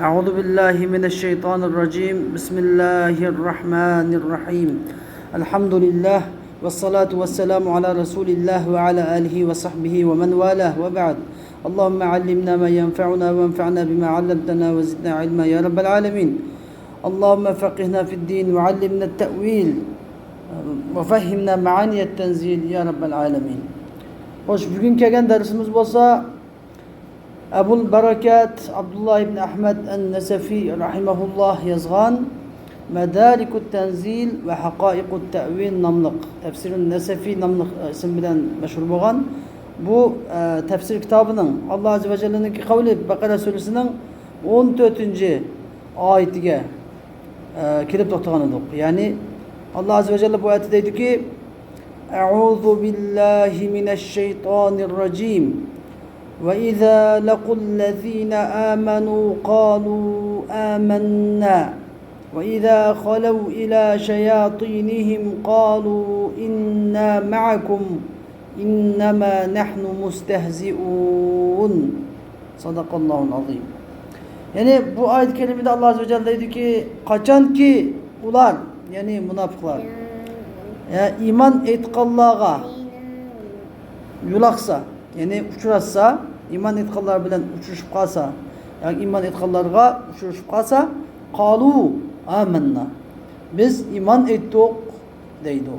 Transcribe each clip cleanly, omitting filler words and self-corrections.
أعوذ بالله من الشيطان الرجيم بسم الله الرحمن الرحيم الحمد لله والصلاة والسلام على رسول الله وعلى آله وصحبه ومن والاه وبعد اللهم علمنا ما ينفعنا وانفعنا بما علمتنا وزدنا علما يا رب العالمين اللهم فقهنا في الدين وعلمنا التأويل وفهمنا معاني التنزيل يا رب العالمين. Hoş, bugün kelgan dersimiz bo'lsa Abul Barakat Abdullah ibn Ahmad an-Nasafi rahimahullah yozgan Madarikut Tanzil ve Haqaiqut Ta'wil namliq Tafsirun Nasafi namliq ism bilan mashhur bo'lgan bu tafsir kitobining Alloh azza va jallaning qavli Baqara surasining 14-oyatiga kelib to'xtagan edik. Ya'ni Allah azza ve celle bu ayette deydi ki Eûzu billahi mineşşeytanirracim ve izâ lequllezîne âmenû qâlû âmennâ ve izâ khalev ilâ şeyâtînihim qâlû innâ ma'akum innemâ nahnu mustehzi'ûn. Sadakallahul azîm. Yani bu ayet-i kerimede Allah azze ve celle dedi ki kaçan ki ular yani münafıklar iman etqanlarga yulaqsa yani uçurasa iman etqanlar bilan uçuruşup qalsa yani iman etqanlarga uçuruşup qalsa qalu amanna biz iman etdik deydi.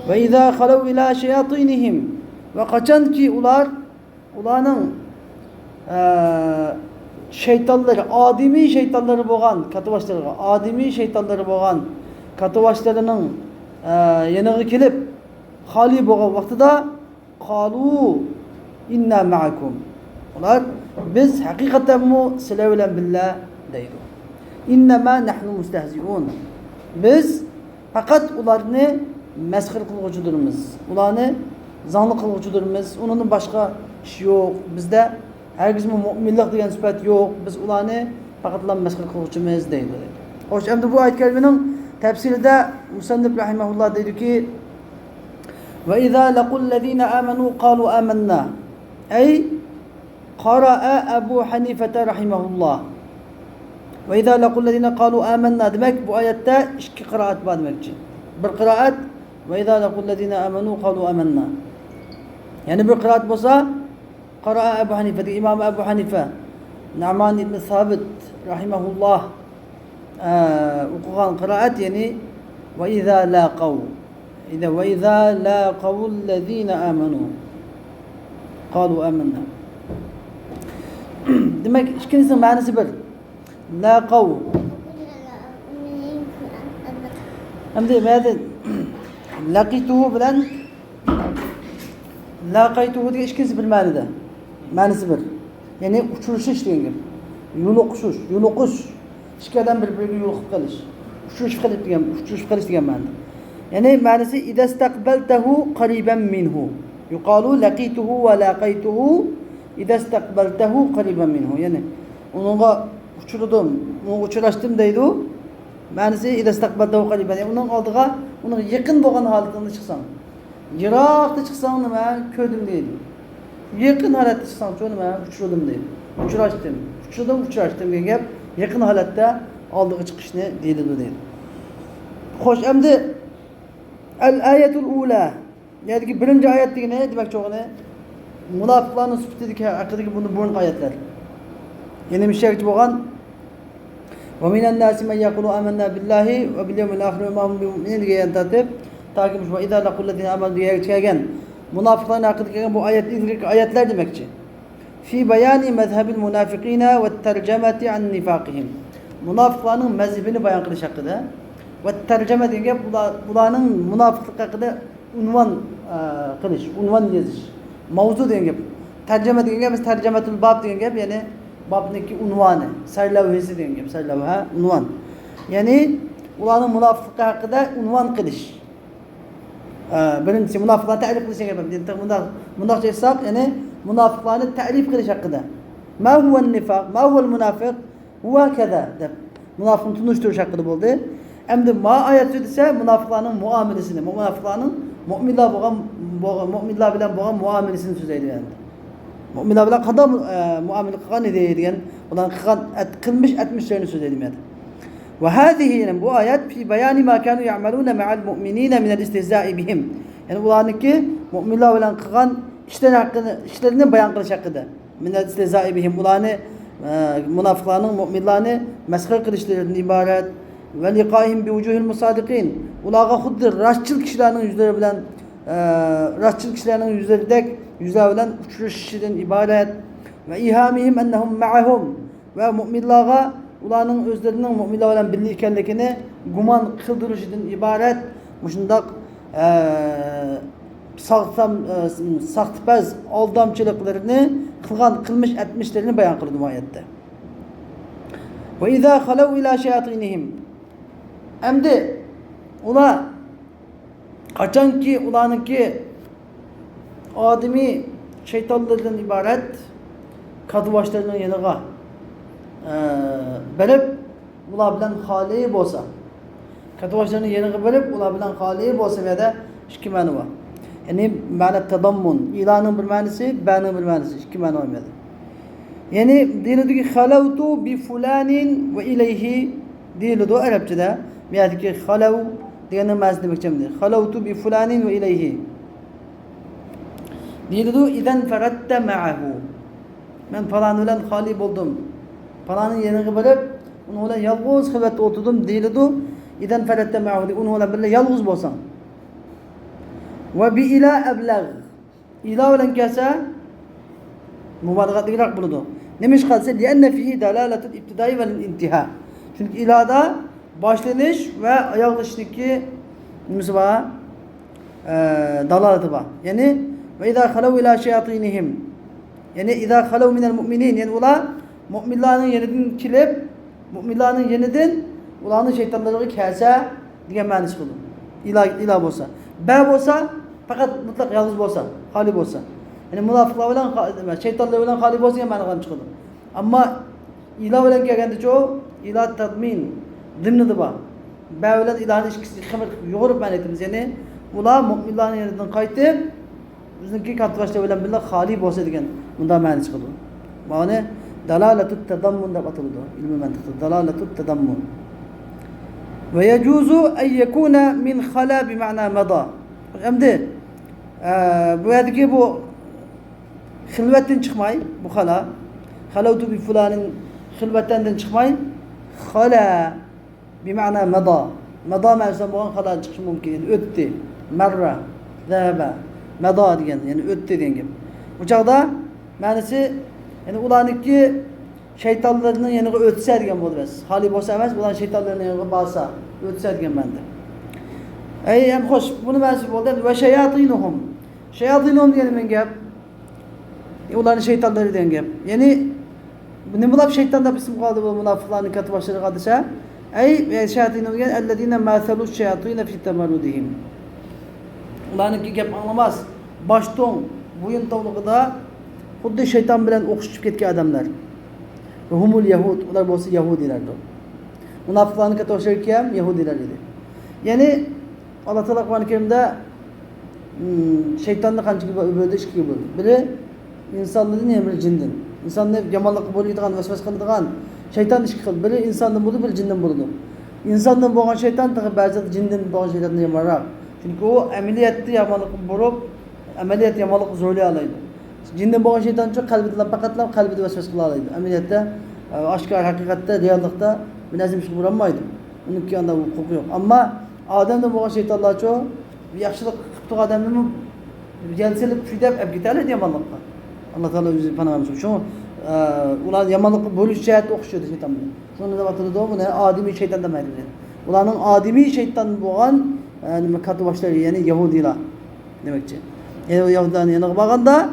Ve izâ khalev ilâ şeyâtînihim ve kaçan ki ularning şeytanları, adimi şeytanları boğan, katıbaşları, adimi şeytanları boğan, katıbaşlarının yanığı kelip, hali boğan vaxtıda, qalu inna ma'akum. Onlar, biz hakikaten mu silevlen billah deydi. İnnemâ nahnu mustehzi'ûn. Biz, fakat ularını meskir kılgıcıdırımız. Ularını zanlı kılgıcıdırımız. Onun başka iş yok. Bizde herkes müminlik diyen sıfat yok. Biz ulanı fakatla meskil kılgıcımız değil. Hoş, hem de bu ayet kelimenin tefsirinde Musannif rahimahullah dedi ki ve izâ lequllezîne âmenû qâlu âmennâ ey qara'a Ebu Hanife rahimahullah ve izâ lequllezîne qâlu âmennâ demek bu ayette iki kıraat var demek için. Bir kıraat ve izâ lequllezîne âmenû qâlu âmennâ yani bir kıraat olsa قرأ أبو حنيفة إمام أبو حنيفة نعمان بن ثابت رحمه الله وقال قراءات يعني وإذا لاقوا الذين آمنوا قالوا آمنا demek ikincisinin manası bir laqav hem de mâden laqituhu bilen laqaytuhu diye ikinci bir manada manası bir. Yani uçuruşuş degan gap. Yo'liqish. Ikki odam bir-biriga yo'liqib qolish. Uçuruş qilish degan ma'no. Yani ma'nosi idastaqbaltahu qariban minhu. Yuqalu laqituhu va laqaytuhu idastaqbaltahu qariban minhu. Yani onunla uçurdim, onu uçurashdim deydi. Ma'nosi idastaqbaltahu qariban. Yani onun oldiga, onun yaqin bo'lgan holatida chiqsang. Yiroqda chiqsang nima ko'rdim deydi. Yakın halatda çıksam çoğunuma uçurdum deydi. Uçuraştım degan gap yakın halatda oldiga chiqishni deydi deydi. Xo'sh, endi al-ayatul ula yani birinci ayet degani ne demek çoğunu? Munofiqlarning sifatidagi haqidagi buni burun oyatlar. Yana bir şey bo'lgan va minan nasi man yaqulu amanna billahi va bil yawmil akhir va ma hum bimu'minin degan tartib takip va idza laqullazina amanu degan Münafıkların hakkında gelen bu ilk ayetler demekçi. Fi bayani mezhebil münafikine ve tercemeti an nifakihim. Münafıkların mezhebini bayan kılış hakkında. Ve terceme diye bulanın münafıklık hakkında unvan kılış, unvan yazış. Mavzu diye. Terceme diye biz tercemetul bab diye yani babdaki unvanı, sarlavhesi diye sarlavha unvan. Yani bulanın münafıklık hakkında unvan kılış. Birincisi münafıklarni ta'rif qilish kerak. Bundoq desak, ya'ni münafıklarni ta'rif qilish haqida. Ma huwa nifaq? Ma huwa al-munafiq? Huwa kaza deb münafıqni tunishtirish haqida bo'ldi. Endi ma oyati desa münafıqlarning muomalasini, münafıqlarning mu'minlar bilan bo'lgan muomalasini so'zlaydi endi. Müminler bilen qanday muamele qilgan edi degan, ular qilgan qilmish etmişlerini so'zlaydi. Ve hadihi yani bu ayet fi bayani ma kanu ya'maluna ma'al mu'minina min al-istihza'i bihim. Yani ularniki müminler bilen qilgan işlerini bayan qilish haqida. Min al-istihza'i bihim ularni munafiqlarning mu'minlarni masxara qilishlaridan iborat. Ve liqaihim bi vujuhil musadiqin. Ularga xuddi rastçıl kişilerning yüzleri bilen rastçıl kişilerning yüzleridek yüzler bilen uçuruşdan ibaret. Ve ihamihim ennehum ma'ahum. Ve mu'minlarga ularning özlerinin mu'minlar bilen birlik ekanligini guman qildirishdan ibaret. Mushundaq saxtpaz aldamchiliklarni qilmish etmişlerini bayon qildi bu oyatda. Ve izâ khalav ilâ şeyatinihim. Endi ular qachonki ularniki odimiy shaytonlardan iborat qadvoshlarning yeniga berib ular bilan xoli bo'lsa, qadvoshlarning yeniga berib ular bilan xoli bo'lsa bu yerda ikki ma'no bor. Ya'ni ma'na tadammun, ilanın bir ma'nosi, ba'ning bir ma'nosi, ikki ma'no var. Yani deyildi halavtu bi fulanin ve ileyhi deyildi Arapçada. Yani ki halav diyenin ma'nosi demek demekdir. Halavtu bi fulanin ve ileyhi. Deyildi izen feratte ma'ahu. Ben falan bilen hali buldum. Falanın yeniga berib, uni bilan yolg'iz hilvatda o'tirdim deyildi. Izen feratte ma'ahu. Uni bilan birga yolg'iz bo'lsam. Ve bi ila ablag. Ila bilan kelsa mubalag'atliroq bo'ladi. Nimish qilsa lianna fihi dalalatul ibtidai vel intiha. Çünkü ilada başlanış ve ayaklaşıştaki nimasi var? Dalalati var. Yani ve izâ khalav ila şeyatinihim. Yani izâ khalav minel mu'minin. Yani ular mu'minlarning yenidan kelib, mu'minlarning yenidan ularning şeytanlarga kelsa degan ma'nosi qildi. Ila bo'lsa. Ba bo'lsa faqat mutlaq yolg'iz bo'lsa, xoli bo'lsa. Yani munafiqlar bilan şeytanlar bilan xoli bo'lsa ham ma'no qilib chiqadi. Ama ilah bilan kelganda çoğu ilah tatmin dimnidi bor. Ba bilan ilahning ikkisi xamir yo'g'irib ma'no etamiz. Yani ular mu'minlarning yeridan qaytib bizniki qatnashlar bilan birga xoli bo'lsa degan bunda ma'no chiqadi. Ma'no dalalatut tadammun deb ataladi. Ilmiy mantiqda dalalatut tadammun. Ve yejuzu en yekuna min khala bi ma'na mada. Endi bu yerdagi bu xilvatdan chiqmay, bu khala halavtu bi fulanin xilvatdan chiqmay, khala bi ma'na mada. Mada ma'nosi bo'lgan khala chiqishi mumkin. Yani o'tdi, marra, zahaba, mada degan, yani o'tdi degan gap. Bu chaqda ma'nosi yani ularniki shaytonlarning yaniga o'tsa degan bo'ladi. Xoli bo'lsa emas, ular shaytonlarning yaniga borsa, o'tsa degan ma'noda. Ham xo'sh, buni ma'nosi bo'ldi. Va shayatinuhum. Shayatinuhum degan gap ularning shaytonlari degan gap. Ya'ni nima bo'lib shayton deb ism qoldi bu munofiqlarning katiboshlariga desa, shayatin degan allazina mathalu shayatin fi tamarrudihim. Ularniki gap anglamas, boshto'ng, bo'yin tovlig'ida xuddi shayton bilan o'xshib ketgan odamlar. Ve humul yahud, ular bo'lsa yahudilardir. Munofiqlarning katiboshlari ham yahudilar edi. Ya'ni Alloh taolo Qur'oni Karimda shaytonni qanchaga bo'ldi, ikkiga bo'ldi. Biri insonlardan ham bir jindan. İnsonni yomonlik bo'ladigan, vasvas qiladigan shayton ish qildi. Biri insondan bo'ldi, biri jindan bo'ldi. Insondan bo'lgan shayton ba'zi jindan bo'lgan shaytondan yomonroq. Chunki u amaliyotda yomonlik bo'lib, amaliyot yomonlik zo'rlay oladi. Jindan bo'lgan shaytonchi qalbidan faqatlam qalbida vasvas qila oladi. Amaliyotda oshkor haqiqatda, reallikda munazim ish qila olmaydi. Uniki anda huquqi yo'q. Ammo odamdan bo'lgan shaytonlarchi yaxshilik qilib turgan odamni jalsilib fidab olib ketadi yomonlikqa. Allah Teala bizi panohamiz. Şu ular yamanlık bölüş cihet okşuyordu şeytan bilen. Sonra da batırdı o bunu adimi şeytan demeyiz. Ulanın adimi şeytan boğan yani katı başları yani Yahudiler demekçi. Yani Yahudilerin yanına bakanda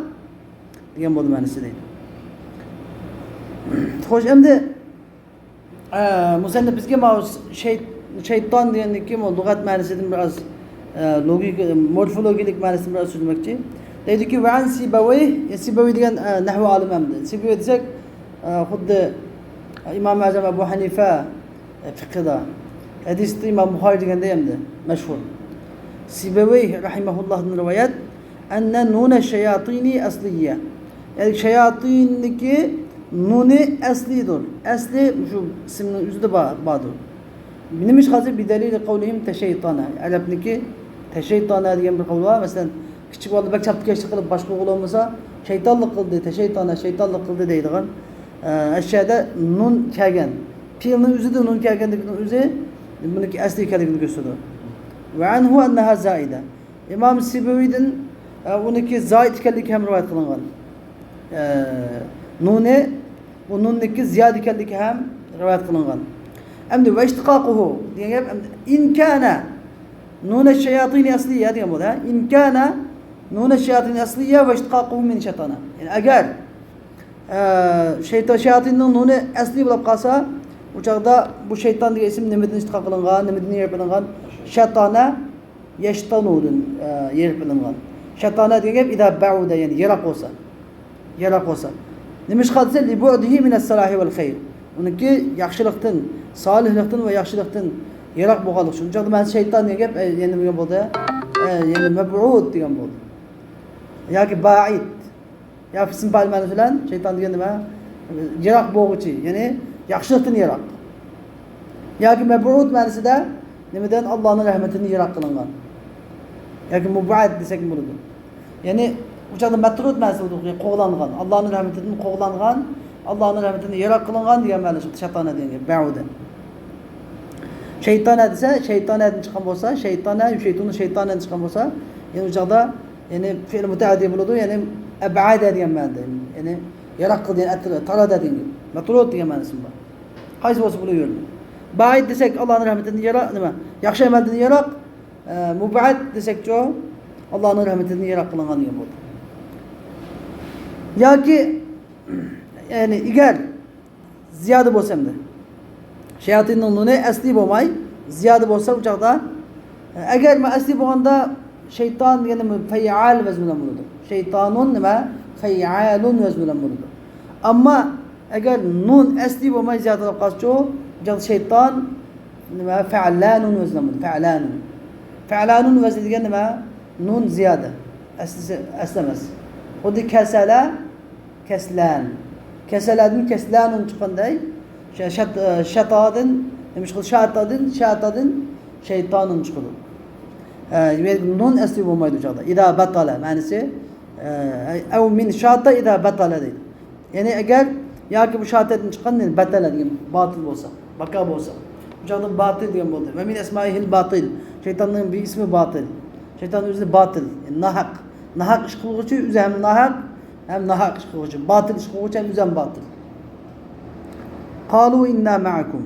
diyen bu manası değil. Hoş şimdi musennif bizge mavuz şeytan diyen kim o lügat manasının biraz logik morfolojik manasını biraz söylemekçi. Dedi ki ve an Sibawayh, Sibawayh diyen nahvu alim emdi. Sibawayh desek xuddi İmam-ı Azam Ebu Hanife fiqhida. Hadisde İmam Bukhari diyen deyemdi, meşhur. Sibawayh rahimahullah'ın rivayet enne nune şeyatini asliye. Yani şeyatinniki nuni eslidir. Esli şu isminin yüzde bağdır. Nimiş hazır bir delili kavlihim teşeytana. Arapniki teşeytana diyen bir kavlu var. Mesela küçük oldu bak çaptı geçti kılıp başka kul olmasa şeytanlık kıldı, teşeytana şeytanlık kıldı deydiğin. Aşağıda nun kelgen. Fiilin yüzü de nun kelgenlikinin yüzü bununki esli kelgenini gösteriyor. Ve anhu enneha zaide. İmam Sibevi'den bununki zaid kellik hem rivayet kılıngan. Nune bu nunniki ziyade kellik hem rivayet kılıngan. Emdi ve iştikakuhu diye in kana nune şeyatini asliye diye bu da in kana nune şeyatini asliye ve iştikakuhu min şeytana. Yani eğer şeytanın nune asli bulup kalsa uçakta bu şeytan diye isim nemedin iştikak kılıngan, nemedin yer kılıngan şeytana yeştanudun yer kılıngan. Şeytana diye idâ ba'uda yani yarak olsa. Yarak olsa. Demiş kadse li bu'dihi min es-salahi vel hayr. Onunki yaxşılıqdan, salihlikdan ve yaxşılıqdan yarak boğalık. Uçakta ben şeytan diye gep yani bu oldu. Yani meb'ud diye oldu. Ya ki ba'id. Ya isim palmanı falan şeytan diye nima? Yarak boğucu. Yani yaxşılıqdan yarak. Ya ki meb'ud manası da nimeden Allah'ın rahmetini yarak kılıngan. Ya ki mub'ad desek budur. Yani uçakta metrud manası budur. Qoğlangan. Allah'ın rahmetini qoğlangan. Allah'ın rahmetini yarak kılıngan diye manası şeytana diye ba'uda. Şeytana dese şeytanadan çıkan olsa, şeytandan çıkan olsa yani uçakta yani fiil müteaddi buludu yani eb'ade diye manada. Yani yarak kıl diye talada diye. Metrud diye manası var. Haysi olsa buluyor. Ba'id desek Allah'ın rahmetini yarak nima? Yaxşı emelden yarak, mub'ad desek çoğu Allah'ın rahmetini yarak kılıngan diye buldu. Ya ki yani eğer ziyade bolsam da şeyatinin nune esli bolmay ziyade bolsa uçakta eğer mi esli bolganda şeytan yani fe'al vezminden buludur. Şeytanun nima fe'alun vezminden buludur. Ama eğer nun esli bolmay ziyade olsa uçakta şeytan nima fe'alanun vezminden buludur. Fe'alanun. Fe'alanun vezni diyen nima nun ziyade eslemez. O da kesela keslan. Keseladın keslanun çıkanday. Şatadın demiş ki şatadın şeytanın çıkıyor. Nun esli olmaydı uçakta. İda batala manisi ev min şata ida batala değil. Yani eğer ya ki bu şatadın çıkan batala diyeyim batıl olsa, bakab olsa. Uçakta batıl diyeyim oldu. Ve min esmaihil batıl. Şeytanın bir ismi batıl. Şeytanın üzerinde batıl. Yani nahak. Nahak iş kılıcı üzerine hem nahak iş kılıcı. Batıl iş kılıcı hem üzerine batıl. Kalu inna ma'akum.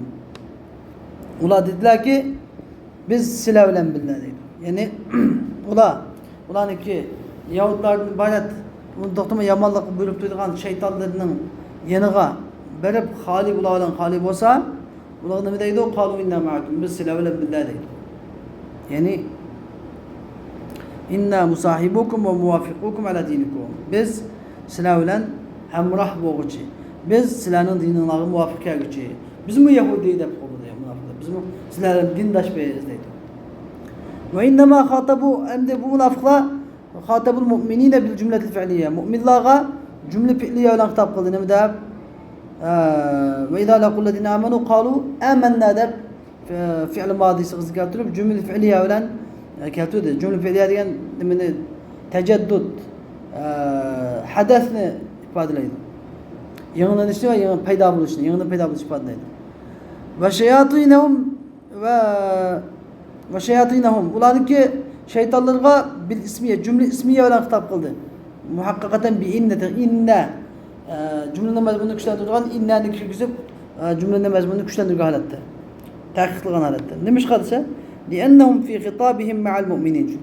Ula dediler ki biz silah bilen bildirdik. Yani ulan ki Yahudların ibaret doktorma yamanlık buyurup duyduğun şeytanlarının yanıga berip hali bulabilen hali olsa ulan ne deydi o kalu inna ma'akum biz silah bilen bildirdik. Yani inna musahibukum ve muvafikukum ala dinikum. Biz silah bilen hemrah boğucu. Biz silahın dinine muvafık gelgücü. Biz mi Yahudi'yi de kovudu ya münafıklar. Biz mi silahın dindaş beyizdeydi. Ve innema khatabu emde bu münafıklar khatabul mu'minine bil cümletil fi'liye. Mu'minlağa cümle fi'liye olan kitap kıldı. Ne de ve idâ laqul ledine amenu kalu amennâ de fi'l madisi kızı getirip cümle fi'liye olan getirdi. Cümle fi'liye diyen teceddüd hadesini ifade ediyor. Yanından işte var, yanından peyda buluşunu, yanından peyda buluş ifadeydi. Ve şeyatinehum. Ulanın ki şeytanlarına bil ismiye, cümle ismiye olan hitap kıldı. Muhakkakaten bi inne cümlenin mezmununu güçlendirdiğin inne'nin küçük cümlenin mezmununu güçlendirdiği halette. Tahkikliğin halette. Neymiş kadısı? لِأَنَّهُمْ فِي خِطَابِهِمْ مَعَ الْمُؤْمِنِينَ. Çünkü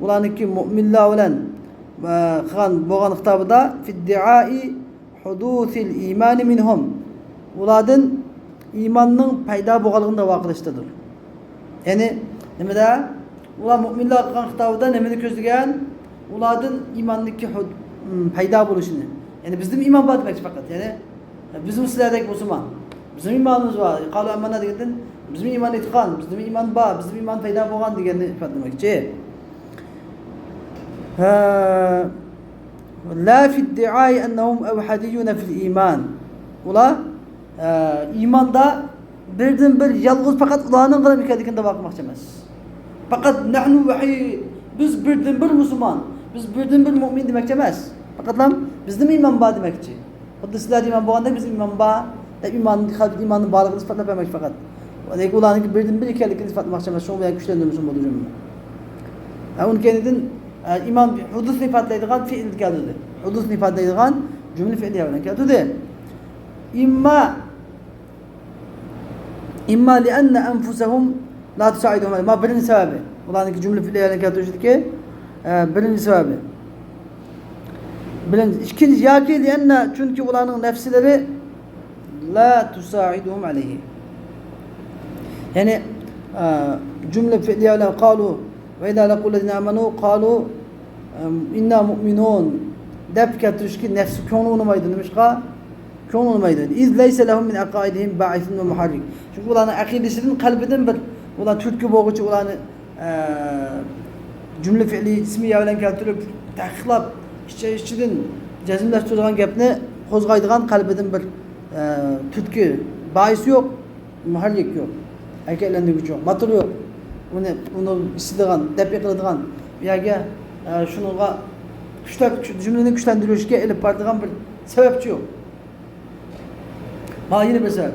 ulanın ki müminler olan boğan hitabı da fiddi'ai hudusil imani minhum. Uladın imanının payda boğalığında vakılıştadır. Yani ne de ulan müminler kan hitabı da nemini közlügen uladın imanındaki payda buluşunu. Yani bizim iman var demek fakat yani bizim silahdaki Müslüman. Bizim imanımız var. Kalu emmana dedin. Bizim iman itikan, bizim iman var, bizim iman payda boğan diye ifade etmek. La fi iddiai ennehum evhadiyyune fil iman. Ula imanda birden bir yalğız fakat ulanın kadar mükadikinde bakmakçı emas. Fakat nahnu vahid, biz birden bir Müslüman, biz birden bir mümin demekçi emas. Fakat lan bizim iman ba demekçi. Xuddi sizlar iman bo'lganda bizim iman ba, deb kalp imanın bağlılığını ispatlab bermoqchi fakat. Demak ularning birden bir ekanligini isbatlamoqchi emas, shu bilan kuchlantirmoqchi bo'ldi. Onun kendinin iman hudusni ifatlaydigan fiil keldi. Hudusni ifatlaydigan cümle fiili bilan keldi. İmma li enne enfusahum la tusaiduhum. Ma birinci sebebi. Ularning cümle fiili bilan keldi birinci sebebi. Birinci, ikinci yaki li enne çünkü ularning nefsleri la tusaiduhum aleyhi. Yani cümle fiili bilan qalu ve idâ lekû lezîne âmenû kâlû innâ mu'minûn dep getirişki nefsi konu olmaydı demişka konu olmaydı. İz leyse lehum min akaidihim ba'ithun ve muharrik. Çünkü ulanın akidesinin kalbiden bir ulan türkü boğucu ulanı cümle fiili ismi yavlen keltirip tahklap işçiden cezimleştirilen gepni kozgaydıgan kalbiden bir türkü bahisi yok, muharrik yok. Hareketlendirgücü yok, matır yok. Onu istidigan, dep kıladigan yoki şununla cümlenin güçlendirilişine elip bardigan bir sebepçi yok. Yine bir sebep.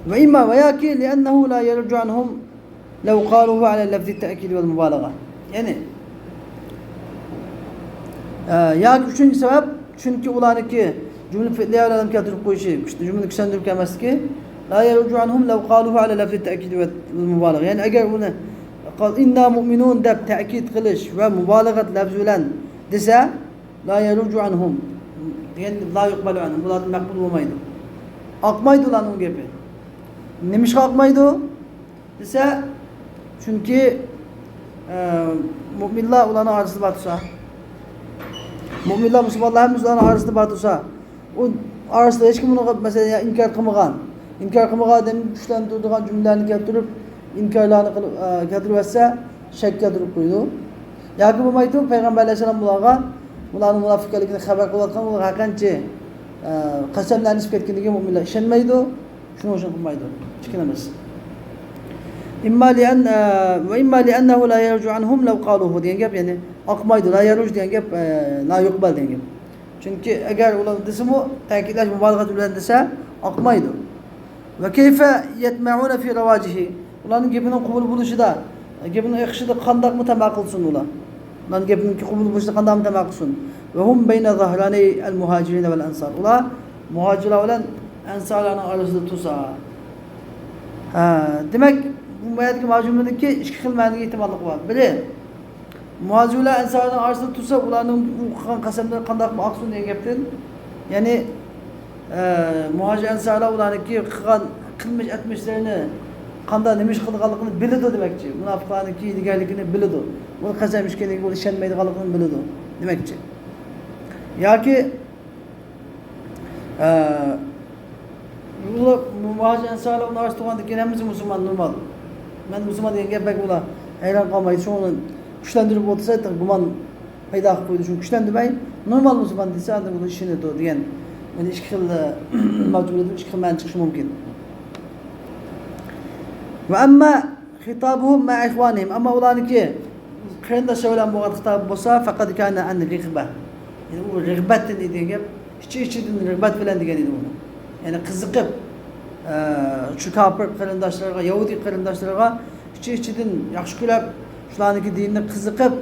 Ve imma ve yaki li'ennehu la yercu anhum lev qaluhu ala lafzi te'kid vel mübalağa. Yani ya üçüncü sebep çünkü ulaniki cümle fiiliye alalım getirip koyuşu cümle güçlendirip gelmesi ki la yercu anhum lev qaluhu ala lafzi te'kid vel mübalağa. Yani eğer bunu قال إنا مؤمنون دب تأكيد قلش ومبالغة لفظ لن دسا لا يرجع عنهم يعني لا يقبل عنهم bunlar makbul olmaydı. Akmaydı lan o gibi. Nemiş akmaydı? Dese çünkü müminler ulanı arasında batsa müminler Müslümanlar hem ulanı arasında batsa o arasında hiç kim bunu mesela inkar kılmagan demin güçlendirdiğin cümlelerini getirip inkarlarını getirmezse şek getirip koydu. Yakı bu maytu Peygamber Aleyhisselam bularning munofiqligini xabar qilayotgan ular haqiqatchi qasamlanishib ketganiga mu'minlar ishonmaydi, shuning uchun qilmaydi. Kichkina emas. İmma li ennehu la yercu anhum law qaluhu degan gap, ya'ni aqmaydi, la yercu degan gap la yuqbal degan gap. Çünkü eğer ular desimi ta'kidlash mubalag'at bilan desa aqmaydi. Ve keyfe yetma'una fi ravacihi. Ularning gapini qabul bo'lishida, gapini iqishida qandaqmi tamaq qilsin ular. Ularning gapini qabul bo'lishida qandaqmi tamaq qilsin. Ve hum bayna zahrani al-muhacirin vel ansar. Ular muhacirlar bilan ansarlarning orasida tursa. Demek bu mayatki mavjumidagi ikki xil ma'noga ehtimollik bor. Biri muhacirlar ansarlarning orasida tursa, ularning qilgan qasamlari qandaqmi aqsin degan gapdan, ya'ni muhacir ansarlar ularniki qilgan qilmish etmishlarini qanday nima ish qilganligini biladi demakchi. Munofiqlarniki deganligini biladi. Uni qasam ishkaniga bo'l ishonmaydiganligini biladi demakchi. Yoki ular muhacir ansarlar ular orasida keyin hammasi musulmon normal. Men musulmon degan gap ular hayron qolmaydi. Shuni kuchlantirib o'tsa, gumon paydo qilib qo'ydi. Shuni kuchlantirmay normal musulmon desa, unda buni ishini degan. Yani ikki xil mavjudiyat, ikki xil ma'no chiqishi mumkin. Ve amma xitabuhum ma ihwanihim, amma ularniki qarindoshlar bilan bo'lgan xitob bo'lsa, faqat kana an rig'ba. Yani u rig'batdan degan gap, ichi-ichidan rig'bat bilan degan edi uni. Yani qiziqib shu kafir qarindoshlarga, yahudi qarindoshlarga ichi-ichidan yaxshi ko'rib, shularniki dinni qiziqib,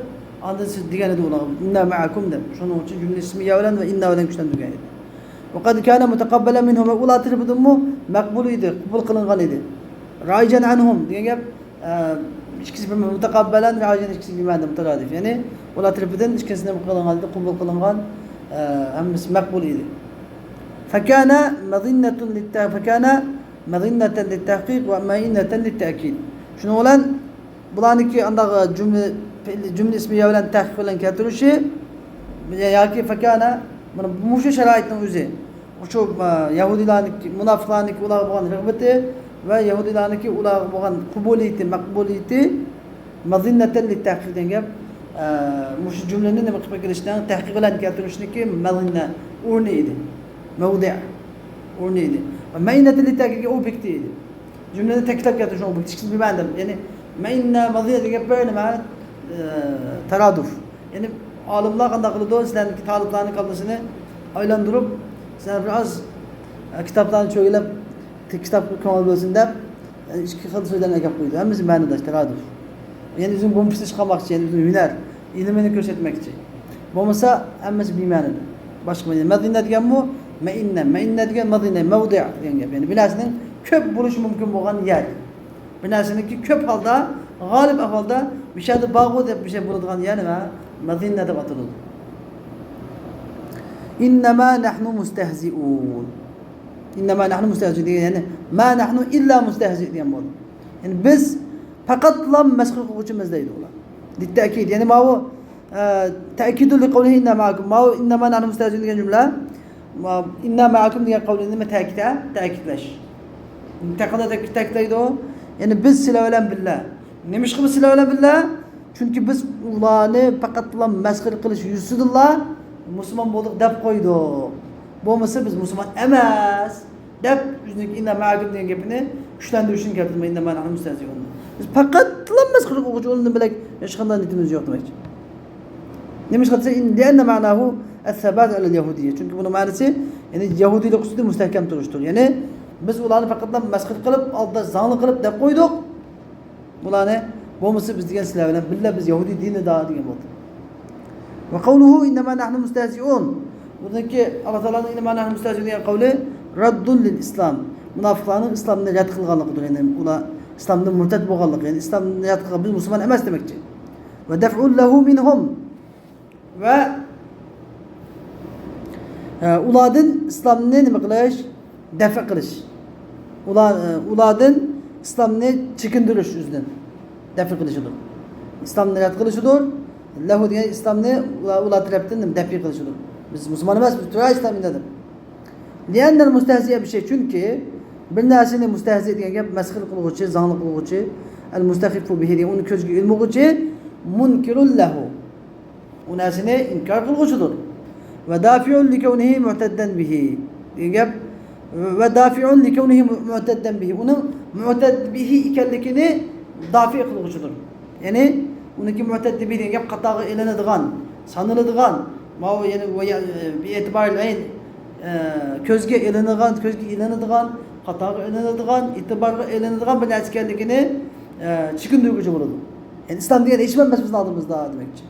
ondan siz degan edi ular. Inna ma'akum deb. Shuning uchun jumla ismiya bilan va inna bilan kuchlantirgan edi. وقد كان متقبلا منهم ولا تربدمو مقبول edi, qabul qilingan edi. Rajan anhum degan gap ikkisi bir mutaqabbalan va rajan ikkisi bir ma'noda mutaradif. Ya'ni ular tarafidan ikkisidan qilingan, qabul qilingan hammasi maqbul edi. Fakana madhinnatan lit-tahqiq va ma'innatan lit-ta'kid. Shuning bilan bularniki andaga jumla ismiya bilan tahqiq bilan keltirishi yoki fakana mana bu shu sharoitning o'zi. Shu yahudilarniki, munofiqlarniki ular bo'lgan rag'bati va yahudilarniki ular bo'lgan qabuliyati, maqbuliyati mazinnatan lit-tahqiq degan gap mush cümlenin nima qilib kelishdan tahqiq bilan keltirishniki madina o'rni edi. Mavdi' o'rni edi. Va maynati litakiga obyekt edi. Cümleni ta'kidlab keltirish obyekt hech kim bilmadim. Ya'ni mayna madina degan bir nima taraduf. Ya'ni olimlar qanday qiladi? Sizlarning taliblarning qalbisini aylantirib, sizlar biroz kitoblarni cho'gilab, kitob ko'ngil bo'lsin deb ikki xil so'zlarni gap qo'ydi. Hammasi ma'noda taraduf. Yani bizim bomuşta çıkamakçı, yani bizim hüner, ilmini göstermekçi. Bomuşsa hammasi bilmanidir. Başka bir Medine diyen bu, Medine diyen Medine, mevdi' diyen gap. Yani binasının köp buluş mümkün olan yer. Binasınınki köp halda, galip ahvalda bir şeyde bağlı deyip bir şey bulunduğun yer ve Medine'de batırıldı. İnnemâ nahnu mustehzi'ûn. İnnemâ nahnu mustehzi'ûn diyen yani ma nahnu illa mustehzi' diyen bu. Yani biz fakat lam meskhul kılıcımız değil ola. Dittakid yani ma o ta'kidu li qawlihi inna ma'akum ma o inna ma nahnu mustahzi'un diyen cümle inna ma'akum diyen kavli nima ta'kidlash. Taqada ta'kidlaydi o. Yani biz sizlar bilan billah. Nemish qilib sizlar bilan billah? Chunki biz ularni faqat lam meskhul qilish yuzidillah musulmon bo'ldik deb qo'ydik. Bo'lmasa biz musulmon emas deb o'zining inna ma'akum degan gapini kuchlantirishni keltirdi. Inna ma nahnu mustahzi'un. Biz fakat lammas qilib o'quvchi o'rnini bilak hech qanday niyatimiz yo'q demakchi. Nemish qilsa inna ma'nahu as-sabat al-yahudiyya. Chunki buning ma'nosi ya'ni yahudiylik ustida mustahkam turishdir. Ya'ni biz ularni faqat masxir qilib, oldida zangli qilib deb qo'ydik. Bularni bo'lmasa biz degan sizlar bilan billa biz yahudiy dinida degan bo'ldi. Va qawluhu inna ma nahnu mustahzi'un. Buniki Alloh taolaning inna ma nahnu mustahzi'un degan qavli raddun lil-islam. Munofiqlarning islomni rad qilganligidir. Ya'ni ular İslam'da murtad bo'lganlik, yani İslam'da yatqan biz musulmon emas demakchi. Va daf'un lahu minhum va ulardan islomni nima qilish? Dafa qilish. Ulardan islomni chekindirish o'zidan dafa qilishidir. İslamni rad qilishidir. Lahu degan islomni ular tarafdan dafa qilishidir. Biz musulmon emas, biz to'g'ri islomni dedim. Li'annal mustahzi'a bir şey chunki bir narsani mustahzi degan gap masxir qiluvchi, zangli qiluvchi, al-mustaxifu bihi degan uni ko'zga ilmug'uchi munkirul lahu. U narsani inkor qiluvchidir. Va dafi'un li kawnihi mu'taddan bihi. Degan gap va dafi'un li kawnihi mu'taddan bihi. Uni mu'tad bihi ekanligini dafi' qiluvchidir. Ya'ni uniki mu'tad bihi degan gap qatag'i elanadigan, saniladigan, ma ya'ni bi e'tibaril ayn ko'zga elanadigan Hataga elenadigan, itibarga elenadigan bir narsa ekanligini chiqindiruvchi bo'ladi. Yani İslam degan hech emas bizning oldimizda demakchi.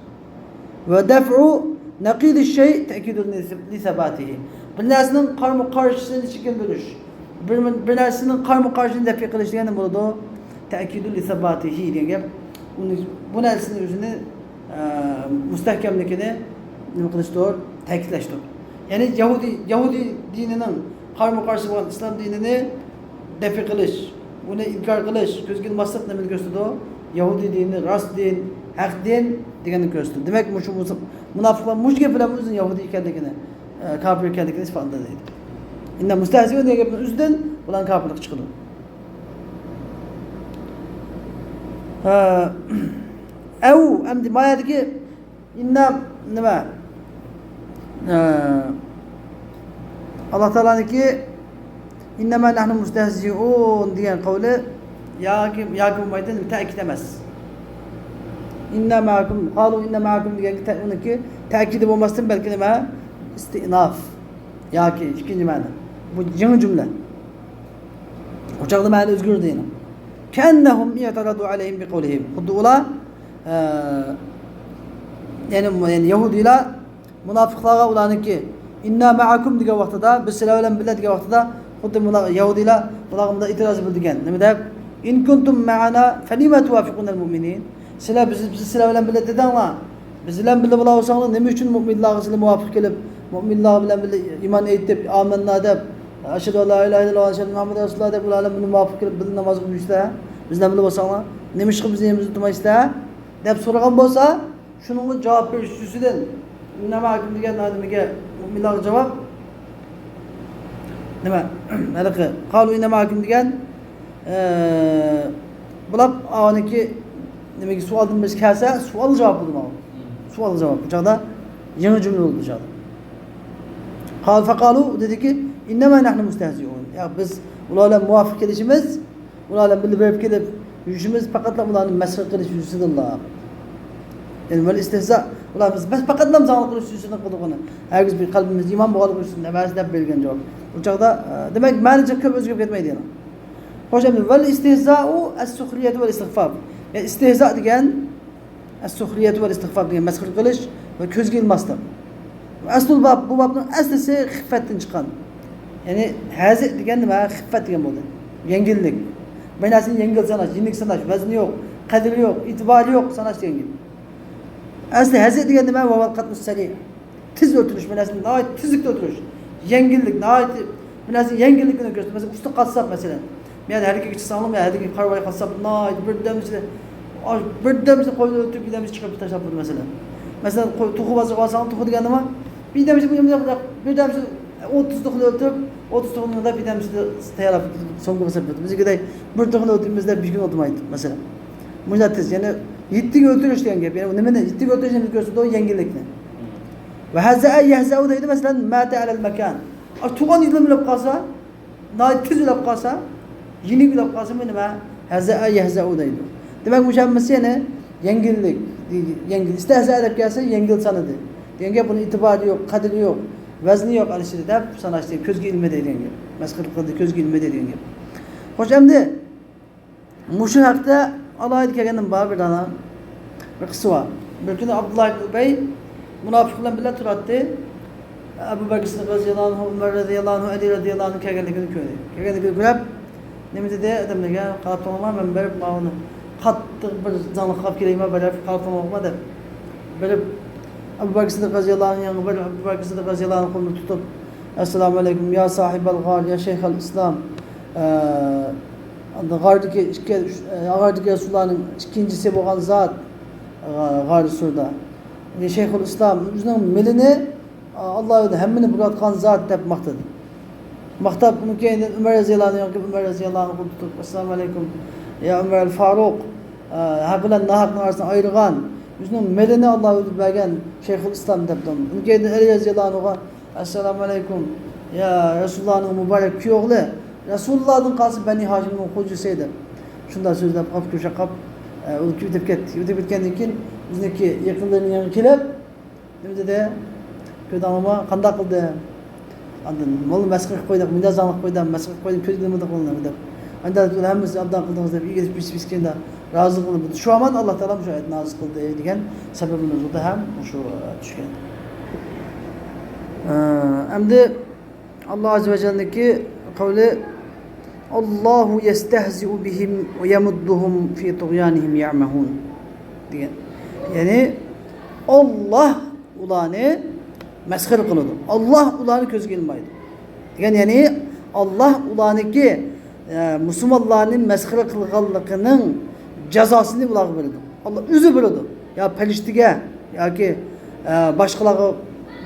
Va daf'u naqidi shay ta'kidun li sabatihi. Bir narsaning qarama-qarshisini chiqindirish, bir narsaning qarama-qarshisini daf qilish degani bo'ladi. Ta'kidun li sabatihi degan gap. Bu narsaning o'zini mustahkamligini nima qilishdir? Ta'kidlashdir. Ya'ni Yahudi dinining qarama-qarshi bo'lgan islom dinini dafi qilish, uni inkor qilish, ko'zga ilmaslik nimani ko'rsatadi? Yahudiy dini, rost din, haq din deganini ko'rsatadi. Demak, shu munofiqlar mushga bilan o'zini yahudiy ekanligini, kafir ekanligini ifodalaydi. Inna mustahzi'un degan gapning o'zidan ular kafirlik chiqadi. Au amdi mayadagi inna nima? Allah Teala'nınki innema nahnu mustehzi'un diyen kavli yakim maydın ta'kid emez. İnne ma'akum qalu inne ma'akum diyen onunki ta'kidi olmasın belki nima istinaf. Yaki ikinci ma'na. Bu yeni cümle. Uçaklı ma'na özgür deyini. Kennehum i'taradu aleyhim bi kavlihim. Xuddi ular yani Yahudiler munafiqlarga ularniki inna ma'akum degan vaqtida biz sizlar bilan birga degan vaqtida xuddi Yahudilar ularga itiroz bildirgan. Nima deb? In kuntum ma'ana falima tuwafiqunal mu'minin. Sizlar biz sizlar bilan birga dedinglar. Biz bilan birga bo'lsanglar nima uchun mu'minlarga sizlar muvofiq kelib, mu'minlar bilan birga iymon etib, amanna deb, ashhadu la ilaha illalloh va ashhadu muhammad rasululloh deb ular bilan muvofiq kelib birga namoz o'qishlar. Bizdan birga bo'lsanglar, nima ish qilib bizni yerimizni tutmaysizlar deb so'ragan bo'lsa, shuningga javob berish ustidan nima hakim degan nimaga mu'minlarga javob nima? Malaqi qalu inna ma'akum degan bular oniki nimaga savolimiz kelsa, savol javob bo'ladi. Sual cevap. Bu çağda yeni cümle oldu bu çağda. Kal fekalu dedi ki innema nahnu mustehzi'un. Ya biz ularla muvafık edişimiz, ularla birlikte verip gelip yürüyüşümüz fakat ularla mesrek kılış yüzüdürler. Yani böyle istihza ular biz fakat nam zağlı kılış yüzüdür kıldıkını. Herkes bir kalbimiz iman boğalı kılışsın. Demez de belgen cevap. Bu çağda demek manager köp özgürlük etmeydi yani. Hoş emdi. Vel istihza'u es-suhriyetu vel istighfar. Yani istihza degen es-suhriyetu vel istighfar degen mesxir kılış ve közge ilmasdır. Aslul bab bu babın aslisi xiffettin çıkan. Yani hazi degen nima xiffet degen bo'ldi. Yengillik. Benasini yengil sanash, yengil sanash, vazni yo'q, qadri yo'q, itibari yo'q sanash yengil. Asli hazi degen nima? Va valqatmus sari. Tiz o'tirish, benasini nayt tizlikda o'tirish. Yengillik, nayt benasini yengillikni ko'rsatadi. Masalan, usta qassob masalan. Men harakaga chiqsam, men harakaga qarabay qassob nayt birdamchi qo'yni o'tib bidamchi chiqib tashlab qo'ydi masalan. Masalan, tuxu olsam, tuxu degan nima? Bidamchi birdamchi 30 tuxuni o'tib, 30 tuxunida bidamchi tayyorlab so'nggi qilib qo'ydi. Bizga bir tuxuni o'tibimizda 5 kun o'tmaydi masalan. Bunday tez, ya'ni 7 ga o'tirish degan gap. Ya'ni nimani 7 ga o'tirishni ko'rsatadi, o yengillikni. Va hazza yahza'u deydi masalan, mata alal makan. Tuğan yılım bilip qalsa, tez bilip qalsa, yeni bilip qalsa nima? Hazza yahza'u deydi. Demek bu şammasi yana yengillik, yengil. İstehza edip gelse yengil sanadı. Degan gap bunun itibarı yok, qadri yok, vazni yok alishida deb sanashdi. Ko'zga ilma degan gap. Masxir qildi, ko'zga ilma degan gap. Xo'sh, endi mushu haqda alohida kelganim bor bir dana bir qissa bor. Bir kuni Abdullah ibn Ubay munofiqlar bilan turadi. Abu Bakr Siddiq roziyallohu anhu, Umar roziyallohu anhu, Ali roziyallohu anhu kelganligini ko'rdi. Kelganligini ko'rib, nima dedi? Odamlarga qarab to'g'riman, men berib ma'uni qattiq bir zanliq qilib kelayman, berib qarab to'g'riman deb. Berib Abu Bakr Siddiq roziyallohu anhu yangi berib Abu Bakr Siddiq roziyallohu anhu qo'lini tutib, assalomu alaykum ya sahibal g'ar, ya shayxal islom. G'ardagi Rasulullohning ikkinchisi bo'lgan zot g'ar surda. Shayxul islom o'zining milini Allohning hammani bilayotgan zot deb maqtadi. Maqtab uni keyin Umar roziyallohu anhu, Umar roziyallohu anhu qo'lini tutib, assalomu alaykum ya Umar al-Faruq, haq bilan nohaqni orasini ayirgan, o'zining milini Alloh o'zi bergan Shayxul islom debdi. Uni keyin Ali roziyallohu anhuga assalomu alaykum ya Rasulullohning muborak kuyovli, Rasulullah'ın qalsi Bani Hashimning xo'jasi edi. Shunday so'zlab qolib ko'sha qolib, u ketib ketdi. O'tib ketgandan keyin bizniki yaqinlarning yoniga kelib, nima dedi? Ko'damma qanday qildi? Andan mo'l masxir qilib qo'ydik, bunday zanliq qo'ydim, masxir qilib qo'ydim, ko'zga nima qildim deb. Anda hammasi abdan qildingiz deb, igilib pis-piskenda rozi qildi. Shu aman Alloh taolo shu oyat nozil qildi degan sababini o'zida ham shu tushgan. Endi Alloh azza va jallaki qavli Allahu yestehzi'u bihim ve yamudduhum fi tuğyanihim ya'mahun degan. Ya'ni Alloh ularni masxir qiladi. Alloh ularni ko'zga ilmaydi. Degan ya'ni Alloh ularniki musulmonlarning masxir qilganligining jazosini ularga beradi. Alloh o'zi beradi. Ya farishtaga yoki boshqalarga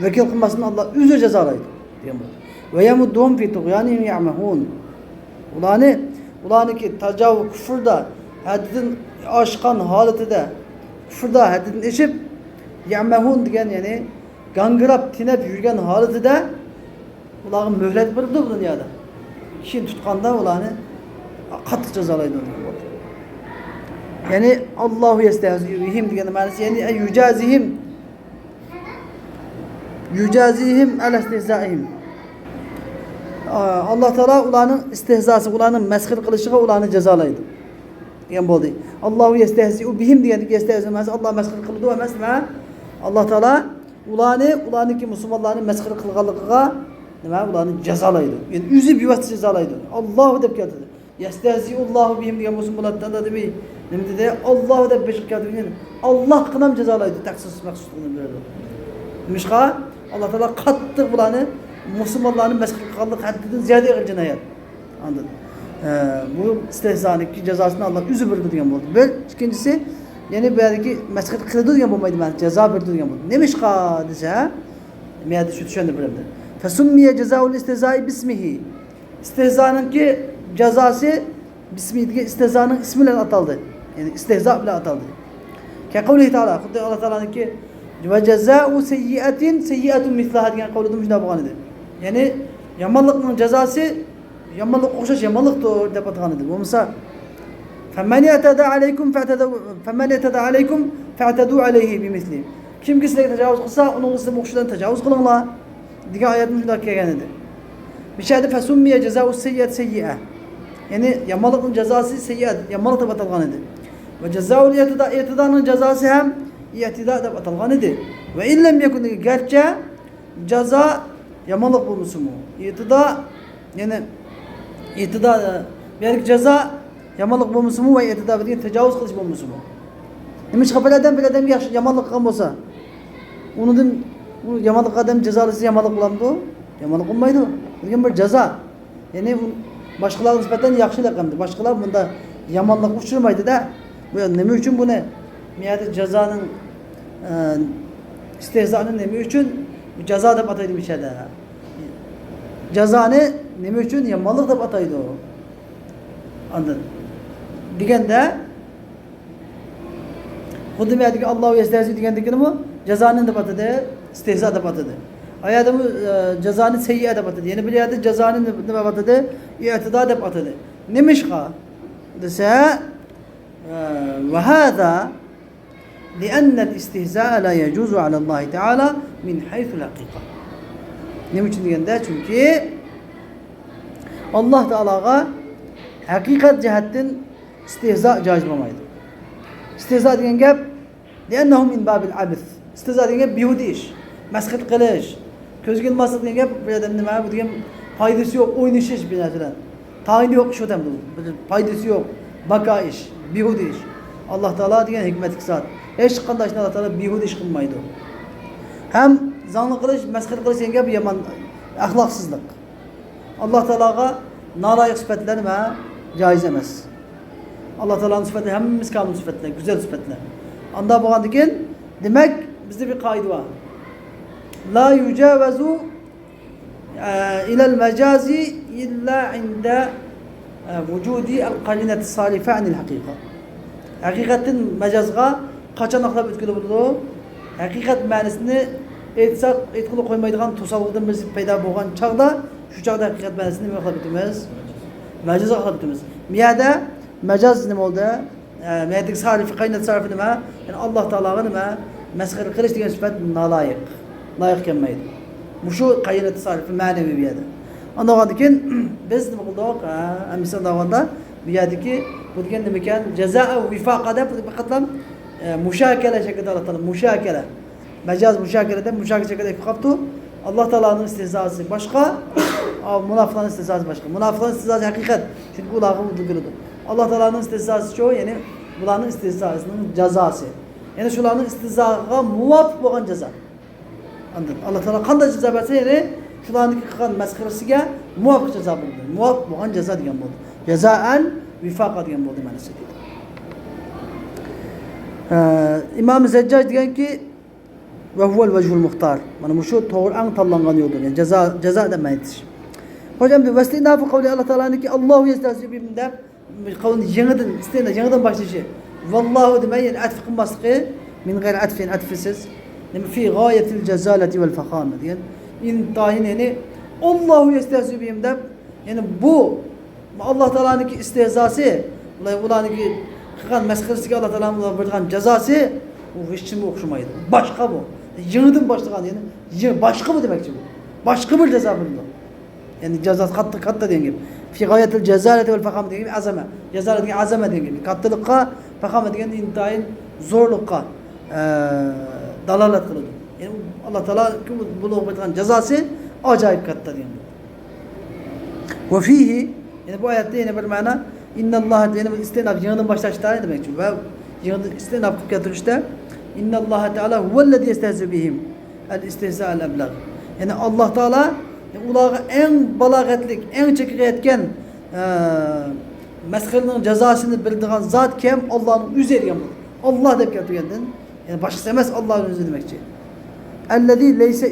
vakil qilmasin, Alloh o'zi jazolaydi degan bo'ladi. Ve yamudduhum fi tuğyanihim ya'mahun. Ularniki tajavuz kufrda haddidan oshgan holatida kufrda haddidan eshib ya'mahun degan ya'ni gangirab tinab yurgan holatida ularga muhlat berdi bu dunyoda. Kishin tutganda ularni qattiq jazolaydi. Ya'ni Allohu yastahzihim degan ma'nosi ya'ni yujazihim ala istihzaihim. Allah Teala ularning istihzası, ularning masxir qilishiga ularni jazolaydi. Degan bo'ldi. Allohu yastahzi'u bihim degandagi yastahzi emas, Alloh masxir qildi emas, Alloh Teala ularniki musulmonlarning masxir qilganligiga nima ularni jazolaydi. Ya'ni o'zi bevosita jazolaydi. Alloh deb keldi. Yastahzi'ullohu bihim degan bo'lsin bo'ladi demay. Nima dedi? Alloh deb beshib keldi. Alloh qilib jazolaydi, taqsis maqsudini beradi. Nimishqa Alloh Teala qattiq ularni musulmonlarning masxir qilganlik haddidan ziyada og'ir jinoyat. Anladın? Bu istehzaniki jazosini Alloh o'zi berdi degan bo'ldi. Bir, ikkinchisi, ya'ni bu yerdagi masxir qiladi degan bo'lmaydi, mana jazo berdi degan bo'ldi. Nimishqa desa, men hadi shu tushundim bilimda. Fasummiya jazaul istihza'i bismihi. İstihzanınki jazosi bismihi istihzaning ismi bilan ataldi. Ya'ni istihza bilan ataldi. Ka qavli Taala, xuddi Alloh taolaniki Ve cezâ'u seyyiatin seyyiatun mislaha degan qavlida shunday bo'lgan edi. Ya'ni yomonlikning jazosi yomonlikqa o'xshash yomonlikdir deb aytgan edi. Bo'lmasa فَمَنْ يَتَدَى عَلَيْكُمْ فَاعْتَدُوا عَلَيْهِ بِمِثْلِهِ Kimki sizlarga tajovuz qilsa, uning ustidan o'xshagan tajovuz qilinglar degan oyatning shunday kelgan edi. Bir şeyde fesummiye ceza'u seyyiat seyyi'a. Yani yomonlikning jazosi seyyiat, yomonlik deb atalgan edi. Ve ceza'ul i'tidanın cezası hem i'tida deb atalgan edi. Ve illem yakun gerçi ceza yomonlik bo'lmasa mu? İ'tida yani i'tida belki ceza yomonlik bo'lmasa mu ve i'tida degan tajovuz qilish bo'lmasa mu? Nima chiqapalardan bir odamga yaxshi yomonlik qilgan bo'lsa, unidan u yomonlik odam jazolasi yomonlik bo'ladimi? Yomonlik bo'lmaydi. Degan bir jazo. Ya'ni boshqalarga nisbatan yaxshilik qildi. Boshqalar bunda yomonlikka uchramaydi-da. Bu nima uchun buni miyada jazoning istehzoni nima uchun bu jazo deb ataydi mishada. Jazoni nima uchun yomonlik deb ataydi? Anladın? Deganda xuddi miyadagi Alloh yestasi degandagini mi? Jazoni deb atadi, istehzo deb atadi. Ayada bu cezanı seyyiye deb atadi. Yani bir yerde cezanı nima atadi? İ'tida deb atadi. Nimishqa desa ve hada لأن الاستهزاء لا يجوز على الله تعالى من حيث الحقيقة. Nima uchun deganda chunki Alloh taologa haqiqat jihatdan istehzo joiz bo'lmaydi. İstehzo degan gap لأنه من باب العبث. İstehzo degan gap bihudi ish, masxat qilish, ko'zga ilmaslik degan gap bu yerda nima bu degan foydasi yo'q, o'ynashish bir narsadan. Tayini yo'q ish o'tamdi bu. Foydasi yo'q, baka ish, bihudi ish. Alloh taolo degan hikmat zot. Hech qanday ishni Alloh taolo bihudi ish qilmaydi. Ham zonni qilish, masxat qilish degan gap yomon axloqsizlik. Alloh taologa naloyiq sifatlar nima? Joiz emas. Alloh taoloning sifatlari hammamiz kamil sifatlar, go'zal sifatlar. Anda bo'lgandan keyin demak bizda bir qoida bor. La yujawazu ila al-majazi illa inda vujudi al-qarinati as-salifa anil haqiqa. Haqiqatdan majazga qachon aqlab o'tkazilib bo'ladi? Haqiqat ma'nosini aytsak, aytqilib qo'ymaydigan to'salg'idan biz paydo bo'lgan chaqda, shu chaqda haqiqat ma'nosini nima qilib o'tamiz? Majazga qilib o'tamiz. Miyada majaz nima bo'ldi? Miyadagi sarf, qaynat sarfi nima? Yani Alloh taologa nima? Masxara qilish degan sifat naloyiq. Loyiq kelmaydi. Bu shu qaynat sarfi ma'naviy bu yerda. Ondan keyin biz nima qildik? Misol davomida bu yerdagi bu degan nima ekan? Jazaa va vifaqa deb faqatlam mushakala shaklida Alloh taolo mushakala. Majaz mushakalada mushakala shaklida qilibdi. Alloh taoloning istehzosi boshqa, munofiqlarning istehzosi boshqa. Munofiqlarning istehzosi haqiqat. Chunki ularga bildirdi. Alloh taoloning istehzosi shu, ya'ni bularning istehzosining jazosi. Ya'ni shularning istehzoga muvofiq bo'lgan jazo. Anladın? Alloh taolo qanday jazo bersa, ya'ni shularning qilgan masxarasiga muvofiq jazo bo'ldi. Muvofiq bo'lgan jazo degan bo'ldi. Jazaan vifaqa degan bo'ldi ma'nosi deydi. İmam Zeccac deganki ve huvel vecihul muhtar. Mana bu shu to'g'ri ang tanlangan yo'ldir. Yani jazo deb aytish. Hocam bu vastinafu qavli Alloh taolaniki Allohu yastasi bimda qavlni yangidan boshlashi. Vallohu demay yani atf qilmasligi min g'ayr atfin atfisiz. Nima fi g'oyatil jazalati vel fahama degan. İntayin yani Allohu yastasi bimda yani bu Alloh taolaniki istehzasi, ularniki qilgan masxarasiga Alloh taolaning bergan jazosi u hech kimga o'xshamaydi. Boshqa bu. Yig'idan boshlagan yani boshqa bu demakchi bu. Boshqa bir jazo bu. Yani jazo katta degan gap. Fi g'oyatil jazalati vel fahama degan azama. Jazolat degan azama degan gap. Kattalikqa, fahama degan intayin zo'rlikqa dalolat qiladi. Yani Alloh taolo buni bergan jazosi ajoyib katta degan. Ve fihi yani bu oyatda yana bir ma'no innalloha yani istinaf yangidan boshlashda demakchi. Va yangidan istinaf qilib keltirishda innalloha taala huvallazi yastahzi bihim al-istihza al-ablagh. Yani Alloh taolo ularga eng balog'atlik, eng chekayotgan masxaraning jazosini bildirgan zot kim? Allohning o'zi degan bu. Alloh deb keltirgandan, yani boshqasi emas, Allohning o'zi demakchi. Allazi laysa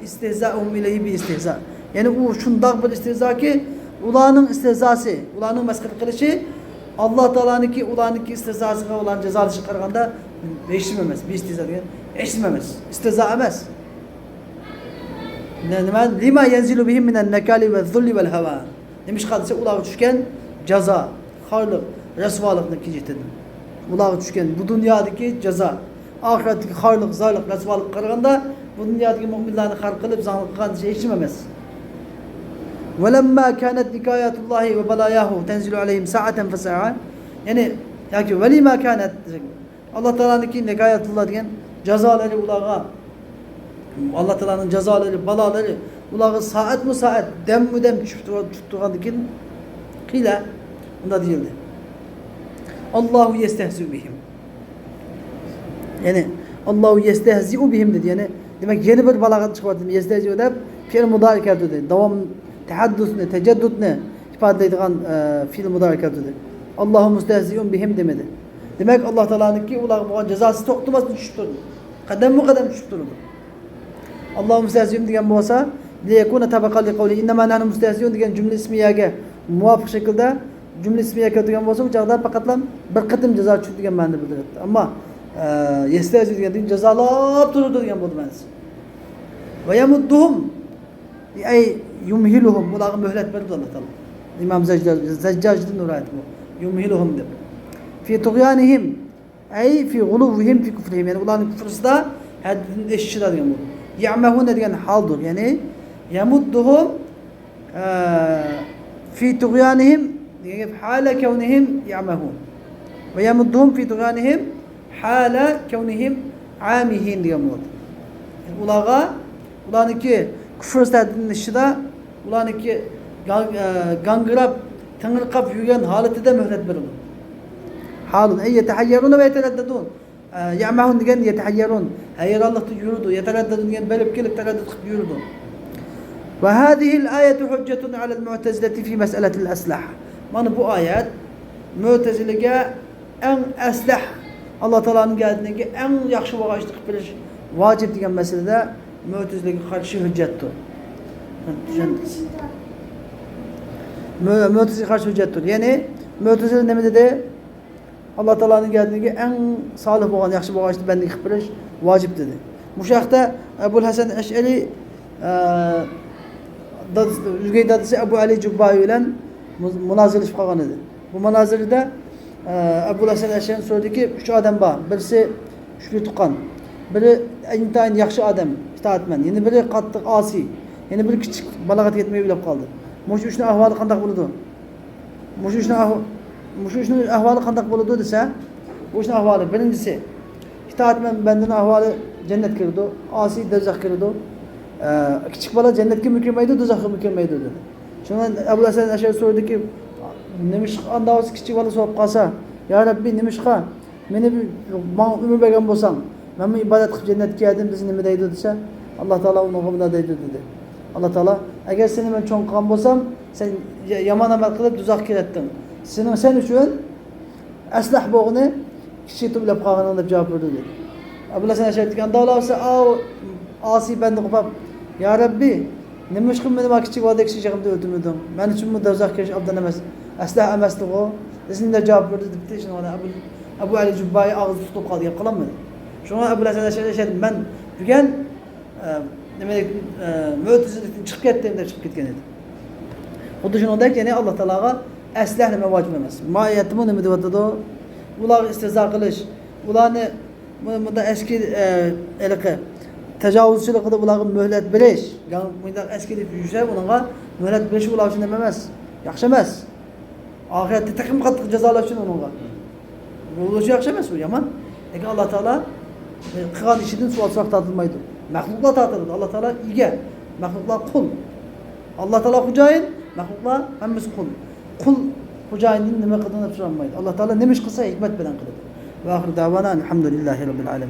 istihza'uhum ilayhi bi istihza. Yani u shundoq bir istihzoki ularning istehzosi, ularning masxara qilishi Alloh taolaniki ularniki istizosiga ularni jazolashga qaraganda hech nima emas. Bu istizo degan hech nima emas. Istizo emas. Nima lima yanzilu bihim minan nakali va zulli val hava. Demiş qadisa ularga tushgan jazo, xorliq, rasvolikni kechitadi. Ularga tushgan bu dunyodagi jazo, oxiratdagi xorliq, zolik, rasvolik qaraganda bu dunyodagi mu'minlarni xalq qilib zangli qilgan hech nima emas. وَلَمَّا كَانَتْ نِكَايَةُ اللّٰهِ وَبَلَايَاهُ تَنْزِلُ عَلَيْهِمْ سَاعَةً فَسَاعًا. Yani وَلِمَا كَانَتْ Allah Teala'nın nikayetullah diyen cezaları ulağa, Allah Teala'nın cezaları, balaları ulağı saat mu saat, dem mu dem tuttuğan dikin kıyla bunda değildi. Allahu yestehzi'u bihim. Yani Allahu yestehzi'u bihim dedi. Yani demek yeni bir balagat çıkarttım. Yestehzi'u da fiil mudarikat dedi. Devam tehaddüs ne, teceddüt ne ifade edilen fiil mudarikat dedi. Allahu mustehzi'un bihim demedi. Demek Allah Teala'nın ki ulağı bu cezası toktumasını düşüp durdu. Kadem mu kadem düşüp durdu. Allahu mustehzi'un diyen bu olsa liyekune tabakali kavli innema nahnu mustehzi'un diyen cümle ismiyege muvafık şekilde cümle ismiyege diyen bu olsa bu çağda pakatlam bir kıtım ceza çıktı diyen bende bildirir. Ama yestehzi diyen cezalap durdu diyen bu demeniz. Ve yemudduhum ay yumhiluhum ulağı mühlet verdi Allah Teala. İmam Zeccac'ın nurayeti bu. Yumhiluhum de. Fi tuğyanihim ay fi guluvihim fi küfrihim. Yani ulanın küfrüsü da haddin eşşiler diyen bu. Ya'mehune diyen haldur. Yani yemudduhum fi tuğyanihim hâle kevnihim ya'mehun. Ve yemudduhum fi tuğyanihim hâle kevnihim âmihin diyen bu. Ulağa ulanın ki küfrüsü haddin eşşiler ulanın ki gangırap tangırkap yürüyen haleti de mühlet verildi. Halun ey yetehayyerun ve yetereddedun. Ya'mehun diyen yetehayyerun. Hayır Allah'ta yürüdü. Yetereddedun diyen belip gelip tereddüt kıp yürüdü. Ve hâzihil ayetu hüccetun alel mu'tezileti fi meseletil eslah. Yani bu ayet mu'tezilige en eslah Allah Teala'nın geldiğindeki en yakşı vaqaçlık biliş vacip diyen meselede mu'tezilige karşı hüccettir. Mu'tezile karşı hüccettir. Yani mu'tezile ne dedi? Allah Teala'nın geldiğindeki en salih olan, yakşı vaqaçlı bendeki biliş vacip dedi. Bu şahta Ebu'l Hasan Eş'ari Rüzgey dadısı Ebu Ali Cubbayi ile münazirli çıkan idi. Bu münazirde Ebu'l Hasan Eş'ari'nin söyledi ki şu adam var. Birisi şükür tukan. Biri intayin yakşı adam, itaatmen. Yeni biri kattık asi. Yeni biri küçük balagat yetmeyi bilip kaldı. Muş üçünün ahvalı kandak buludu. Muş üçünün ahvalı kandak buludu dese bu üçünün ahvalı. Birincisi itaatmen benden ahvalı cennet kirdi. Asi dezak kirdi. Küçük bala cennetki mükemmeydi, dozakı mükemmeydi dedi. Şuna Ebu'l Hasan Eş'ari sordu ki nemiş andavası küçük bala soğuk kalsa ya Rabbi nemiş ka beni bana ömür vergen bolsan ben ibadet kılıp cennetki yedim bizi nemi deydi dese Allah Teala onun okumunda deydi dedi. Allah Teala eğer seni ben çok kan bolsam sen yaman amel kılıp dozak kirettin. Sen üçün eslah boğunu küçük tübülep kağının da cevap verdi dedi. Ebu'l Hasan Eş'ari dedi andavası asi ben de kopap ya Rabbi ne müşkün benim akıcı vadak şişeğimde öldürmüydüm. Ben için bu devzak keş abdan emez. Asla emezdi o. Desin de cevap verdi dedi. Şimdi ona Ebu Ali Cubbayi ağzı tutup kaldı. Yapılanmadı. Şuna Ebu'l Hasan Eş'ari dedim ben bugün demek mu'teziletin çıkıp gittiğimde çıkıp gitken idi. O düşün ondayken yani Allah Teala'ga eslah neme vacip emez. Maiyetimu ne müddevatıda o. Ulağı istihza kılış. Ulağı ne bu da eski eliki tecavüzçülükte bulağın mühlet biriş. Yani bu eskili yüksek onunla mühlet biriş bulağı için dememez. Yaxşı emez. Ahirette takım katlık cezalar için onunla. Bu oluşu yaxşı emez bu yaman. Eki Allah Teala kıgan işinin sual suak tatılmaydı. Məxluqla tatıldı. Allah Teala ige. Məxluqla kul. Allah Teala hucayin. Məxluqla hemimiz kul. Kul hucayinin nime kıldığını tutulanmaydı. Allah Teala nemiş kılsa hikmet beden kıldı. Ve ahir davana elhamdülillahi rabbil alemin.